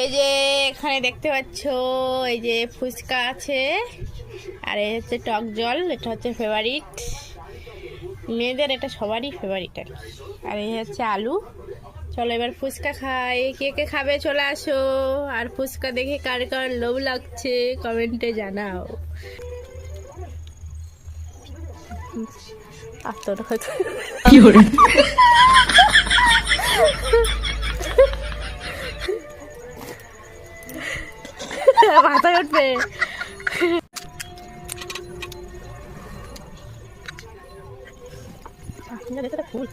এই যে এখানে দেখতে পাচ্ছ, এই যে ফুচকা আছে, আর এই হচ্ছে টক জল, এটা হচ্ছে ফেভারিট মেয়েদের, এটা সবারই ফেভারিট আর কি। আর এই হচ্ছে আলু। চলো এবার ফুচকা খাই, কে কে খাবে চলে আসো। আর ফুচকা দেখে কার কার লোভ লাগছে কমেন্টে জানাও। আত্মটা হয়তো কি hore মাথায় উঠবে। ফুল